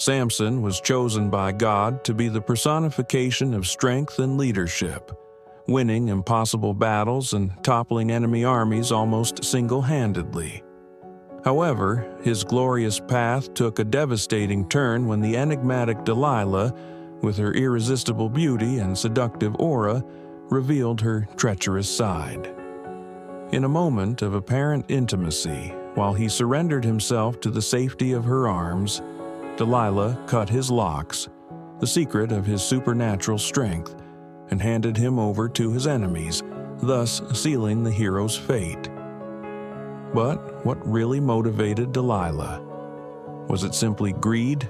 Samson was chosen by God to be the personification of strength and leadership, winning impossible battles and toppling enemy armies almost single-handedly. However, his glorious path took a devastating turn when the enigmatic Delilah, with her irresistible beauty and seductive aura, revealed her treacherous side. In a moment of apparent intimacy, while he surrendered himself to the safety of her arms, Delilah cut his locks, the secret of his supernatural strength, and handed him over to his enemies, thus sealing the hero's fate. But what really motivated Delilah? Was it simply greed,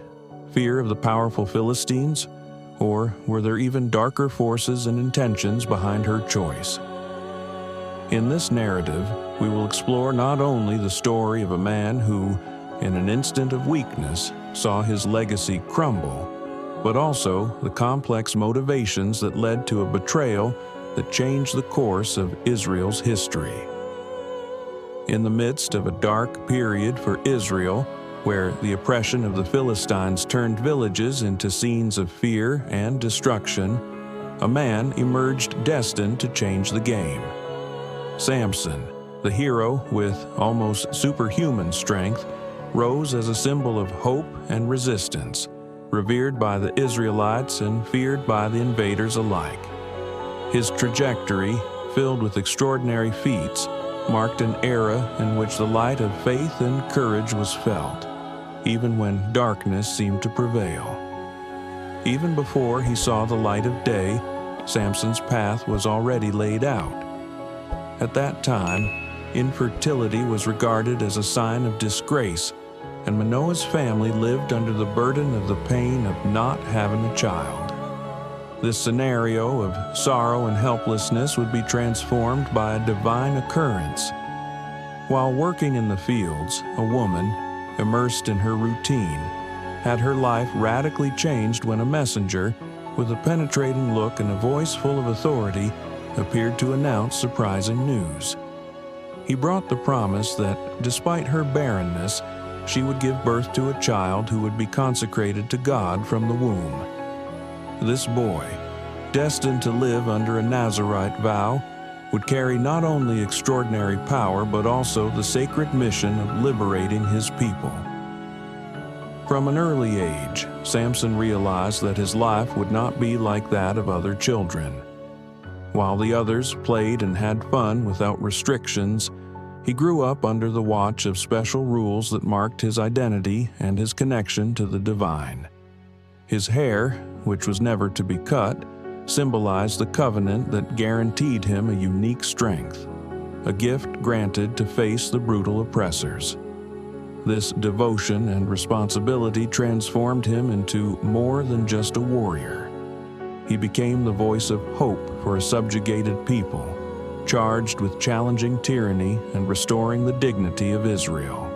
fear of the powerful Philistines, or were there even darker forces and intentions behind her choice? In this narrative, we will explore not only the story of a man who, in an instant of weakness, saw his legacy crumble, but also the complex motivations that led to a betrayal that changed the course of Israel's history. In the midst of a dark period for Israel, where the oppression of the Philistines turned villages into scenes of fear and destruction, a man emerged destined to change the game. Samson, the hero with almost superhuman strength, rose as a symbol of hope and resistance, revered by the Israelites and feared by the invaders alike. His trajectory, filled with extraordinary feats, marked an era in which the light of faith and courage was felt, even when darkness seemed to prevail. Even before he saw the light of day, Samson's path was already laid out. At that time, infertility was regarded as a sign of disgrace, and Manoah's family lived under the burden of the pain of not having a child. This scenario of sorrow and helplessness would be transformed by a divine occurrence. While working in the fields, a woman, immersed in her routine, had her life radically changed when a messenger, with a penetrating look and a voice full of authority, appeared to announce surprising news. He brought the promise that, despite her barrenness, she would give birth to a child who would be consecrated to God from the womb. This boy, destined to live under a Nazirite vow, would carry not only extraordinary power but also the sacred mission of liberating his people. From an early age, Samson realized that his life would not be like that of other children. While the others played and had fun without restrictions, he grew up under the watch of special rules that marked his identity and his connection to the divine. His hair, which was never to be cut, symbolized the covenant that guaranteed him a unique strength, a gift granted to face the brutal oppressors. This devotion and responsibility transformed him into more than just a warrior. He became the voice of hope for a subjugated people, charged with challenging tyranny and restoring the dignity of Israel.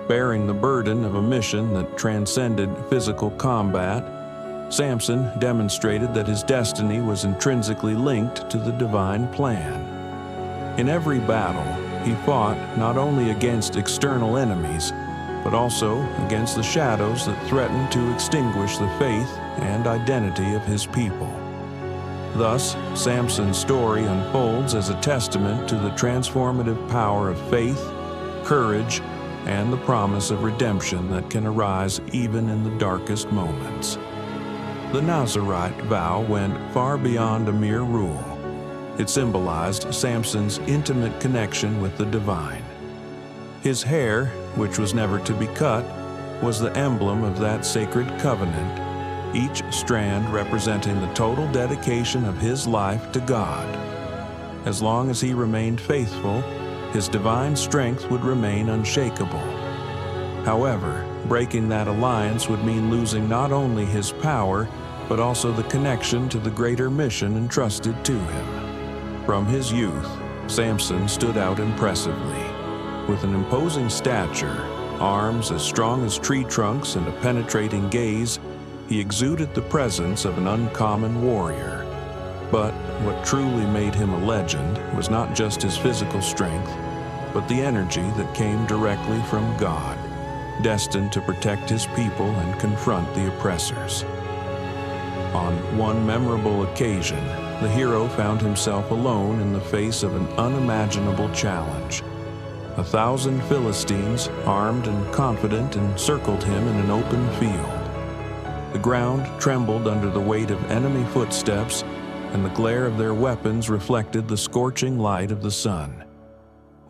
Bearing the burden of a mission that transcended physical combat, Samson demonstrated that his destiny was intrinsically linked to the divine plan. In every battle, he fought not only against external enemies, but also against the shadows that threatened to extinguish the faith and identity of his people. Thus, Samson's story unfolds as a testament to the transformative power of faith, courage, and the promise of redemption that can arise even in the darkest moments. The Nazirite vow went far beyond a mere rule. It symbolized Samson's intimate connection with the divine. His hair, which was never to be cut, was the emblem of that sacred covenant, each strand representing the total dedication of his life to God. As long as he remained faithful, his divine strength would remain unshakable. However, breaking that alliance would mean losing not only his power, but also the connection to the greater mission entrusted to him. From his youth, Samson stood out impressively. With an imposing stature, arms as strong as tree trunks, and a penetrating gaze, he exuded the presence of an uncommon warrior. But what truly made him a legend was not just his physical strength, but the energy that came directly from God. destined to protect his people and confront the oppressors. On one memorable occasion, the hero found himself alone in the face of an unimaginable challenge. 1,000 Philistines, armed and confident, encircled him in an open field. The ground trembled under the weight of enemy footsteps, and the glare of their weapons reflected the scorching light of the sun.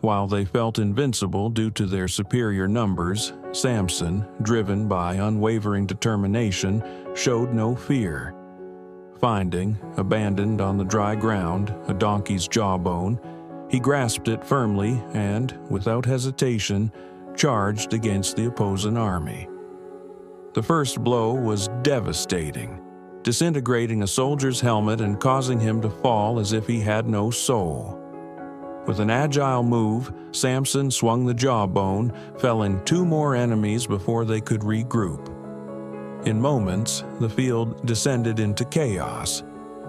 While they felt invincible due to their superior numbers, Samson, driven by unwavering determination, showed no fear. Finding, abandoned on the dry ground, a donkey's jawbone, he grasped it firmly and, without hesitation, charged against the opposing army. The first blow was devastating, disintegrating a soldier's helmet and causing him to fall as if he had no soul. With an agile move, Samson swung the jawbone, felling 2 more enemies before they could regroup. In moments, the field descended into chaos.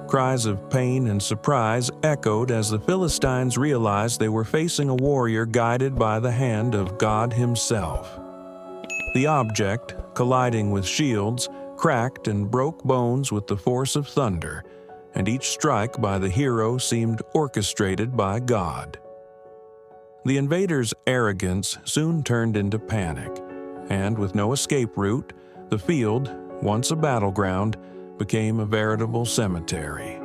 Cries of pain and surprise echoed as the Philistines realized they were facing a warrior guided by the hand of God himself. The object, colliding with shields, cracked and broke bones with the force of thunder, and each strike by the hero seemed orchestrated by God. The invaders' arrogance soon turned into panic, and with no escape route, the field, once a battleground, became a veritable cemetery.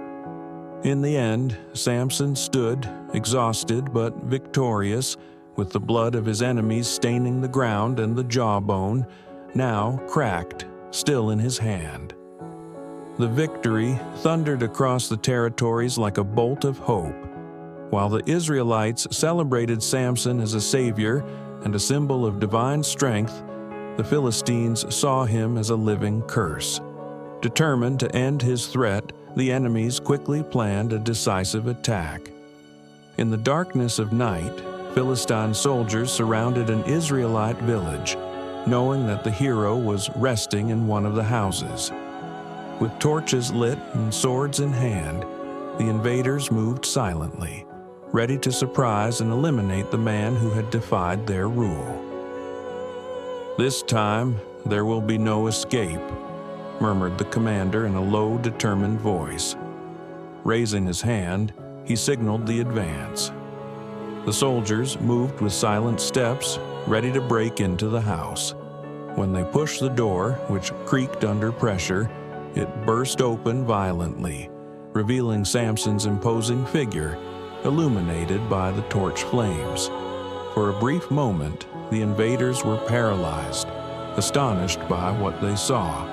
In the end, Samson stood, exhausted but victorious, with the blood of his enemies staining the ground and the jawbone, now cracked, still in his hand. The victory thundered across the territories like a bolt of hope. While the Israelites celebrated Samson as a savior and a symbol of divine strength, the Philistines saw him as a living curse. Determined to end his threat, the enemies quickly planned a decisive attack. In the darkness of night, Philistine soldiers surrounded an Israelite village, knowing that the hero was resting in one of the houses. With torches lit and swords in hand, the invaders moved silently, ready to surprise and eliminate the man who had defied their rule. "This time, there will be no escape," murmured the commander in a low, determined voice. Raising his hand, he signaled the advance. The soldiers moved with silent steps, ready to break into the house. When they pushed the door, which creaked under pressure, it burst open violently, revealing Samson's imposing figure, illuminated by the torch flames. For a brief moment, the invaders were paralyzed, astonished by what they saw.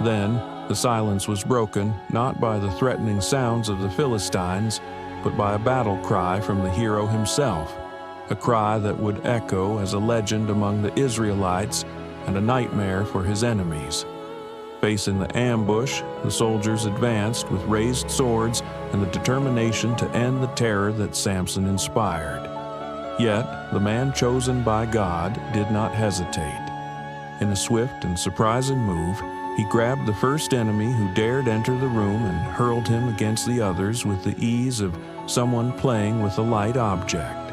Then, the silence was broken not by the threatening sounds of the Philistines, but by a battle cry from the hero himself, a cry that would echo as a legend among the Israelites and a nightmare for his enemies. Facing the ambush, the soldiers advanced with raised swords and the determination to end the terror that Samson inspired. Yet, the man chosen by God did not hesitate. In a swift and surprising move, he grabbed the first enemy who dared enter the room and hurled him against the others with the ease of someone playing with a light object.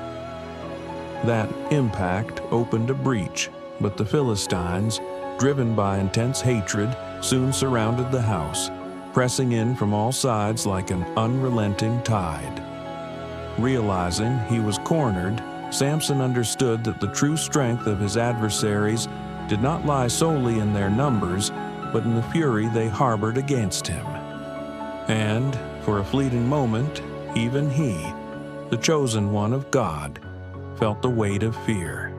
That impact opened a breach, but the Philistines, driven by intense hatred, soon surrounded the house, pressing in from all sides like an unrelenting tide. Realizing he was cornered, Samson understood that the true strength of his adversaries did not lie solely in their numbers, but in the fury they harbored against him. And, for a fleeting moment, even he, the chosen one of God, felt the weight of fear.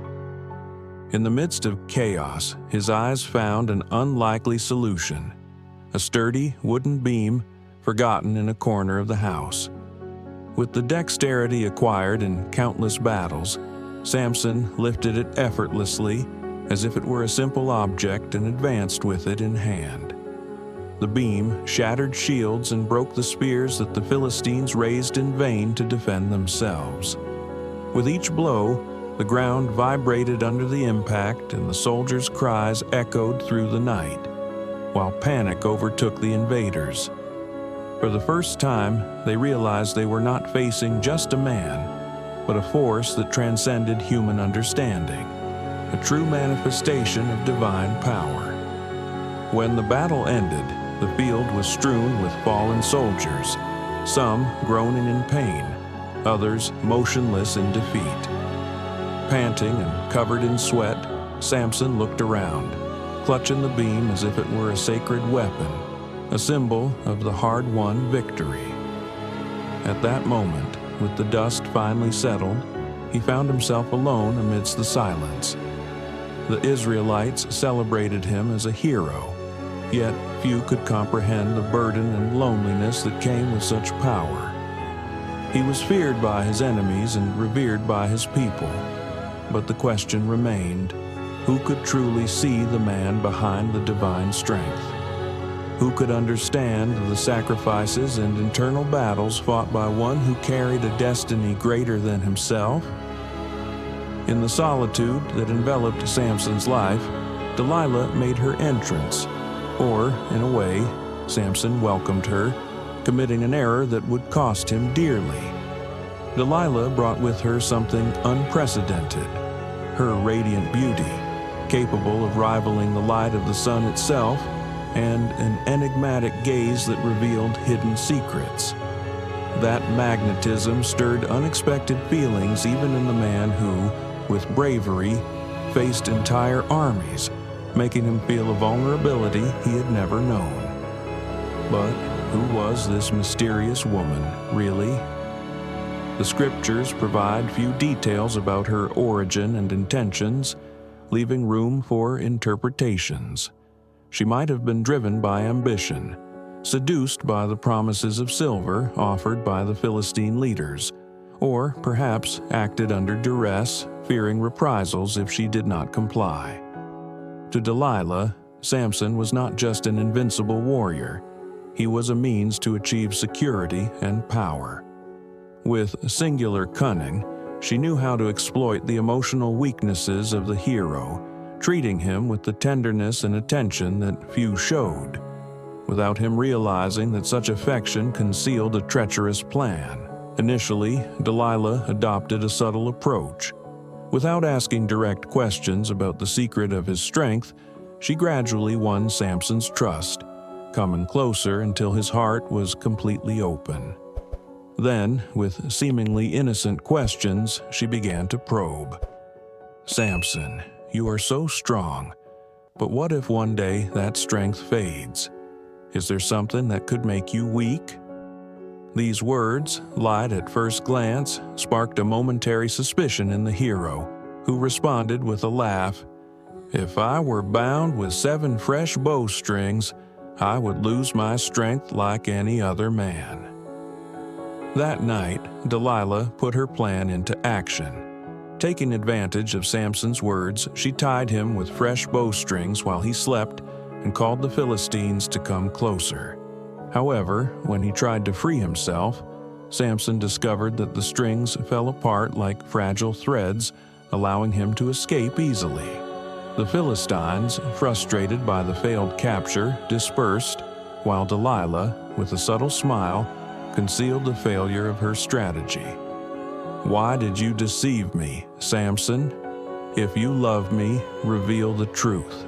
In the midst of chaos, his eyes found an unlikely solution: a sturdy wooden beam forgotten in a corner of the house. With the dexterity acquired in countless battles, Samson lifted it effortlessly, as if it were a simple object, and advanced with it in hand. The beam shattered shields and broke the spears that the Philistines raised in vain to defend themselves. With each blow, the ground vibrated under the impact and the soldiers' cries echoed through the night, while panic overtook the invaders. For the first time, they realized they were not facing just a man, but a force that transcended human understanding. a true manifestation of divine power. When the battle ended, the field was strewn with fallen soldiers, some groaning in pain, others motionless in defeat. Panting and covered in sweat, Samson looked around, clutching the beam as if it were a sacred weapon, a symbol of the hard-won victory. At that moment, with the dust finally settled, he found himself alone amidst the silence. The Israelites celebrated him as a hero, yet few could comprehend the burden and loneliness that came with such power. He was feared by his enemies and revered by his people, but the question remained, who could truly see the man behind the divine strength? Who could understand the sacrifices and internal battles fought by one who carried a destiny greater than himself? In the solitude that enveloped Samson's life, Delilah made her entrance, or, in a way, Samson welcomed her, committing an error that would cost him dearly. Delilah brought with her something unprecedented, her radiant beauty, capable of rivaling the light of the sun itself, and an enigmatic gaze that revealed hidden secrets. That magnetism stirred unexpected feelings even in the man who, with bravery, faced entire armies, making him feel a vulnerability he had never known. But who was this mysterious woman, really? The scriptures provide few details about her origin and intentions, leaving room for interpretations. She might have been driven by ambition, seduced by the promises of silver offered by the Philistine leaders, or perhaps acted under duress, fearing reprisals if she did not comply. To Delilah, Samson was not just an invincible warrior. He was a means to achieve security and power. With singular cunning, she knew how to exploit the emotional weaknesses of the hero, treating him with the tenderness and attention that few showed, without him realizing that such affection concealed a treacherous plan. Initially, Delilah adopted a subtle approach. Without asking direct questions about the secret of his strength, she gradually won Samson's trust, coming closer until his heart was completely open. Then, with seemingly innocent questions, she began to probe. "Samson, you are so strong, but what if one day that strength fades? Is there something that could make you weak?" These words, light at first glance, sparked a momentary suspicion in the hero, who responded with a laugh. "If I were bound with 7 fresh bowstrings, I would lose my strength like any other man." That night, Delilah put her plan into action. Taking advantage of Samson's words, she tied him with fresh bowstrings while he slept and called the Philistines to come closer. However, when he tried to free himself, Samson discovered that the strings fell apart like fragile threads, allowing him to escape easily. The Philistines, frustrated by the failed capture, dispersed, while Delilah, with a subtle smile, concealed the failure of her strategy. "Why did you deceive me, Samson? If you love me, reveal the truth."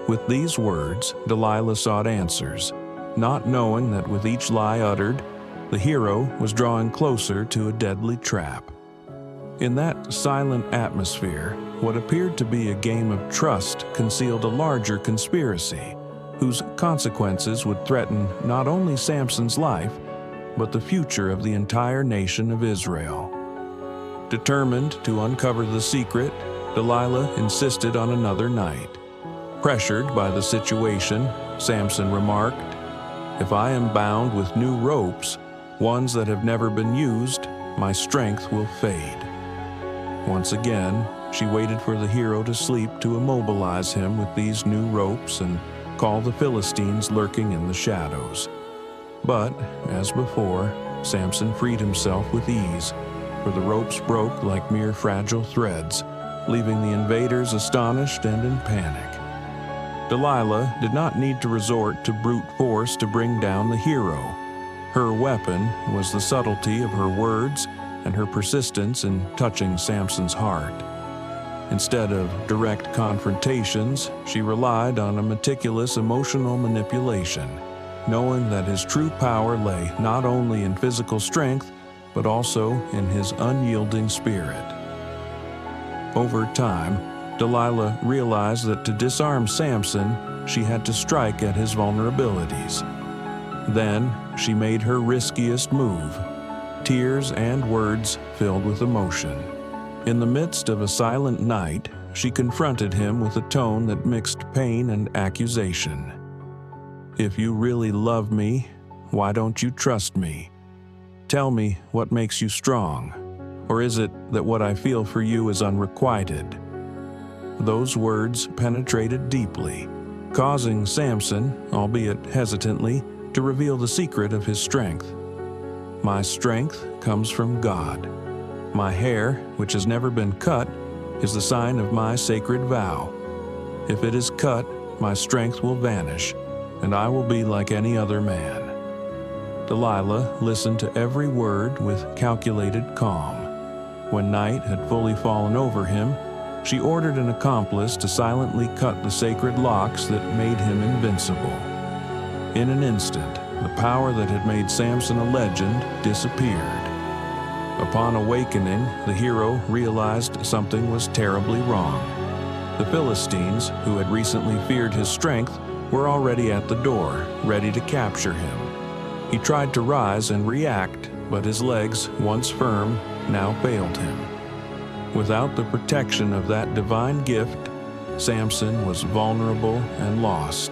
With these words, Delilah sought answers, not knowing that with each lie uttered, the hero was drawing closer to a deadly trap. In that silent atmosphere, what appeared to be a game of trust concealed a larger conspiracy, whose consequences would threaten not only Samson's life, but the future of the entire nation of Israel. Determined to uncover the secret, Delilah insisted on another night. Pressured by the situation, Samson remarked, "If I am bound with new ropes, ones that have never been used, my strength will fade." Once again, she waited for the hero to sleep to immobilize him with these new ropes and call the Philistines lurking in the shadows. But, as before, Samson freed himself with ease, for the ropes broke like mere fragile threads, leaving the invaders astonished and in panic. Delilah did not need to resort to brute force to bring down the hero. Her weapon was the subtlety of her words and her persistence in touching Samson's heart. Instead of direct confrontations, she relied on a meticulous emotional manipulation, knowing that his true power lay not only in physical strength, but also in his unyielding spirit. Over time, Delilah realized that to disarm Samson, she had to strike at his vulnerabilities. Then she made her riskiest move, tears and words filled with emotion. In the midst of a silent night, she confronted him with a tone that mixed pain and accusation. "If you really love me, why don't you trust me? Tell me what makes you strong, or is it that what I feel for you is unrequited?" Those words penetrated deeply, causing Samson, albeit hesitantly, to reveal the secret of his strength. "My strength comes from God. My hair, which has never been cut, is the sign of my sacred vow. If it is cut, my strength will vanish, and I will be like any other man." Delilah listened to every word with calculated calm. When night had fully fallen over him, she ordered an accomplice to silently cut the sacred locks that made him invincible. In an instant, the power that had made Samson a legend disappeared. Upon awakening, the hero realized something was terribly wrong. The Philistines, who had recently feared his strength, were already at the door, ready to capture him. He tried to rise and react, but his legs, once firm, now failed him. Without the protection of that divine gift, Samson was vulnerable and lost.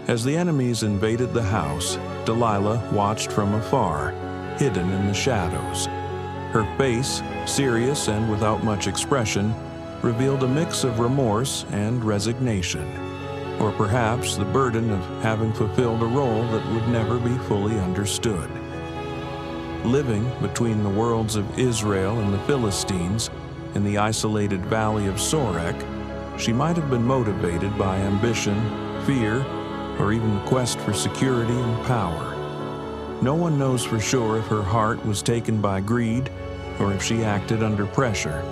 As the enemies invaded the house, Delilah watched from afar, hidden in the shadows. Her face, serious and without much expression, revealed a mix of remorse and resignation, or perhaps the burden of having fulfilled a role that would never be fully understood. Living between the worlds of Israel and the Philistines, in the isolated valley of Sorek, she might have been motivated by ambition, fear, or even the quest for security and power. No one knows for sure if her heart was taken by greed or if she acted under pressure,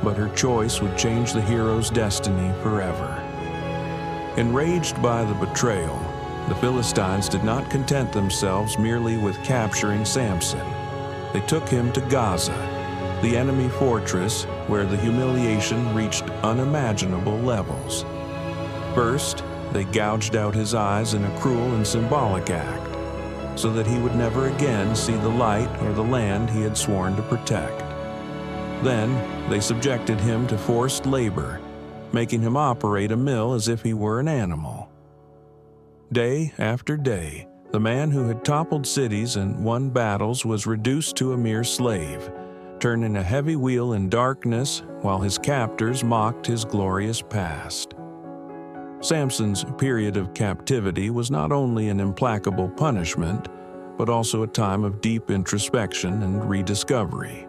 but her choice would change the hero's destiny forever. Enraged by the betrayal, the Philistines did not content themselves merely with capturing Samson. They took him to Gaza, the enemy fortress where the humiliation reached unimaginable levels. First, they gouged out his eyes in a cruel and symbolic act, so that he would never again see the light or the land he had sworn to protect. Then, they subjected him to forced labor, making him operate a mill as if he were an animal. Day after day, the man who had toppled cities and won battles was reduced to a mere slave, turning a heavy wheel in darkness while his captors mocked his glorious past. Samson's period of captivity was not only an implacable punishment, but also a time of deep introspection and rediscovery.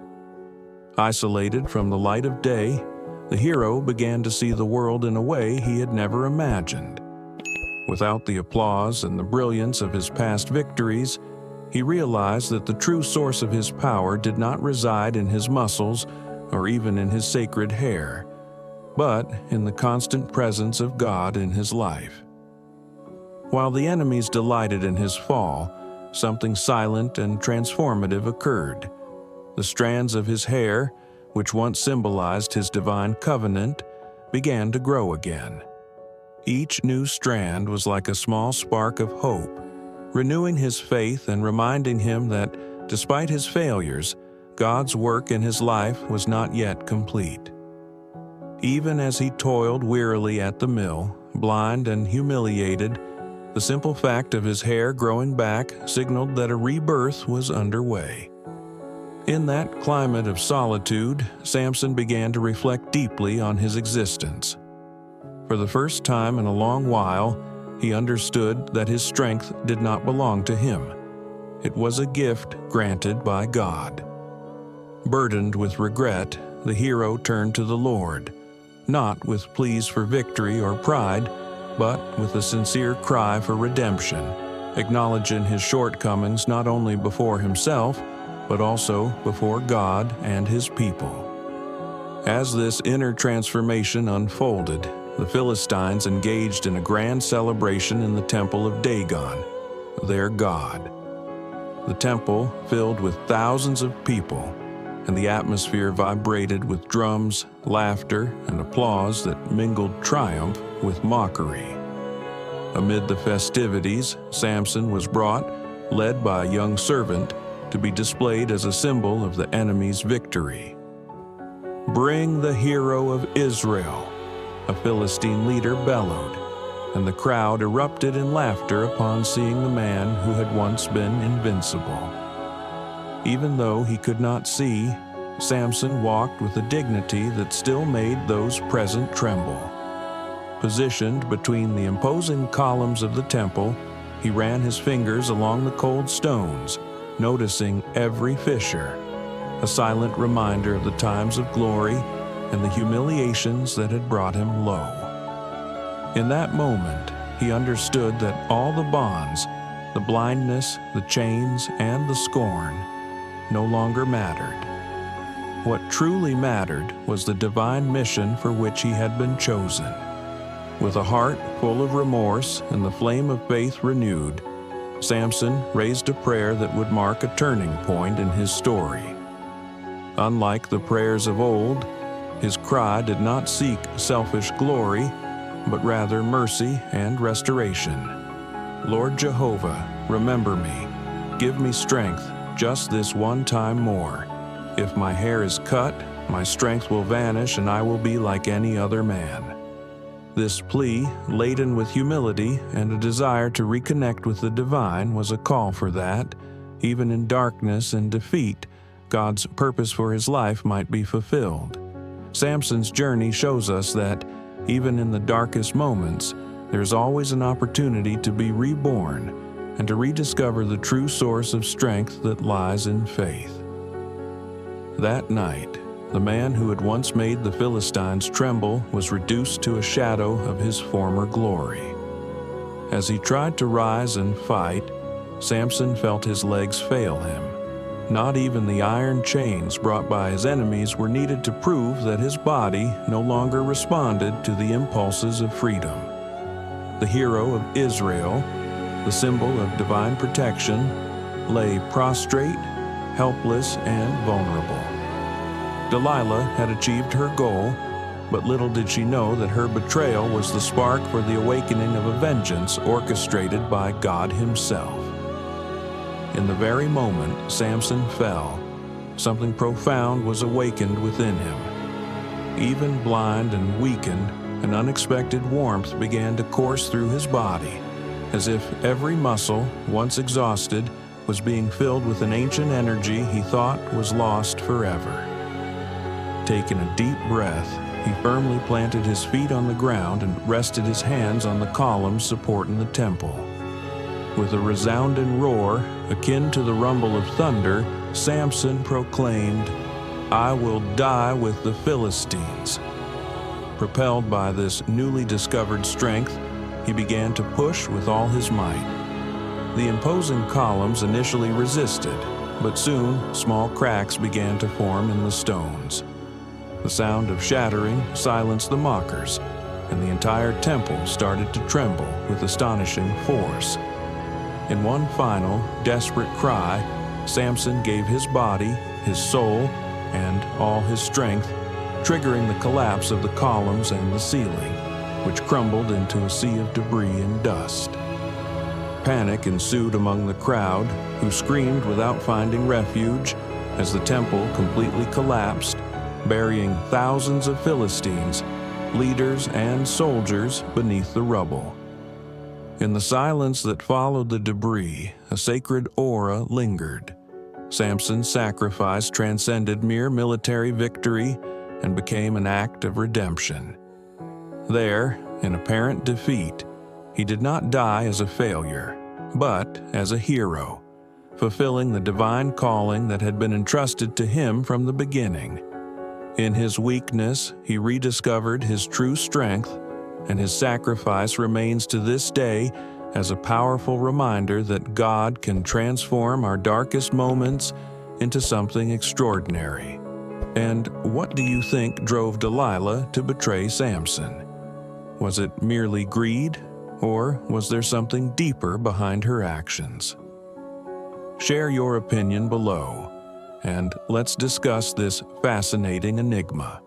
Isolated from the light of day, the hero began to see the world in a way he had never imagined. Without the applause and the brilliance of his past victories, he realized that the true source of his power did not reside in his muscles or even in his sacred hair, but in the constant presence of God in his life. While the enemies delighted in his fall, something silent and transformative occurred. The strands of his hair, which once symbolized his divine covenant, began to grow again. Each new strand was like a small spark of hope, renewing his faith and reminding him that, despite his failures, God's work in his life was not yet complete. Even as he toiled wearily at the mill, blind and humiliated, the simple fact of his hair growing back signaled that a rebirth was underway. In that climate of solitude, Samson began to reflect deeply on his existence. For the first time in a long while, he understood that his strength did not belong to him. It was a gift granted by God. Burdened with regret, the hero turned to the Lord, not with pleas for victory or pride, but with a sincere cry for redemption, acknowledging his shortcomings not only before himself, but also before God and his people. As this inner transformation unfolded, the Philistines engaged in a grand celebration in the temple of Dagon, their god. The temple filled with thousands of people, and the atmosphere vibrated with drums, laughter, and applause that mingled triumph with mockery. Amid the festivities, Samson was brought, led by a young servant, to be displayed as a symbol of the enemy's victory. "Bring the hero of Israel," a Philistine leader bellowed, and the crowd erupted in laughter upon seeing the man who had once been invincible. Even though he could not see, Samson walked with a dignity that still made those present tremble. Positioned between the imposing columns of the temple, he ran his fingers along the cold stones, noticing every fissure, a silent reminder of the times of glory and the humiliations that had brought him low. In that moment, he understood that all the bonds, the blindness, the chains, and the scorn no longer mattered. What truly mattered was the divine mission for which he had been chosen. With a heart full of remorse and the flame of faith renewed, Samson raised a prayer that would mark a turning point in his story. Unlike the prayers of old, his cry did not seek selfish glory, but rather mercy and restoration. "Lord Jehovah, remember me. Give me strength just this one time more. If my hair is cut, my strength will vanish and I will be like any other man." This plea, laden with humility and a desire to reconnect with the divine, was a call for that, even in darkness and defeat, God's purpose for his life might be fulfilled. Samson's journey shows us that, even in the darkest moments, there's always an opportunity to be reborn and to rediscover the true source of strength that lies in faith. That night, the man who had once made the Philistines tremble was reduced to a shadow of his former glory. As he tried to rise and fight, Samson felt his legs fail him. Not even the iron chains brought by his enemies were needed to prove that his body no longer responded to the impulses of freedom. The hero of Israel, the symbol of divine protection, lay prostrate, helpless, and vulnerable. Delilah had achieved her goal, but little did she know that her betrayal was the spark for the awakening of a vengeance orchestrated by God himself. In the very moment Samson fell, something profound was awakened within him. Even blind and weakened, an unexpected warmth began to course through his body, as if every muscle, once exhausted, was being filled with an ancient energy he thought was lost forever. Taking a deep breath, he firmly planted his feet on the ground and rested his hands on the columns supporting the temple. With a resounding roar, akin to the rumble of thunder, Samson proclaimed, "I will die with the Philistines." Propelled by this newly discovered strength, he began to push with all his might. The imposing columns initially resisted, but soon small cracks began to form in the stones. The sound of shattering silenced the mockers, and the entire temple started to tremble with astonishing force. In one final, desperate cry, Samson gave his body, his soul, and all his strength, triggering the collapse of the columns and the ceiling, which crumbled into a sea of debris and dust. Panic ensued among the crowd, who screamed without finding refuge as the temple completely collapsed, burying thousands of Philistines, leaders and soldiers beneath the rubble. In the silence that followed the debris, a sacred aura lingered. Samson's sacrifice transcended mere military victory and became an act of redemption. There, in apparent defeat, he did not die as a failure, but as a hero, fulfilling the divine calling that had been entrusted to him from the beginning. In his weakness, he rediscovered his true strength, and his sacrifice remains to this day as a powerful reminder that God can transform our darkest moments into something extraordinary. And what do you think drove Delilah to betray Samson? Was it merely greed, or was there something deeper behind her actions? Share your opinion below, and let's discuss this fascinating enigma.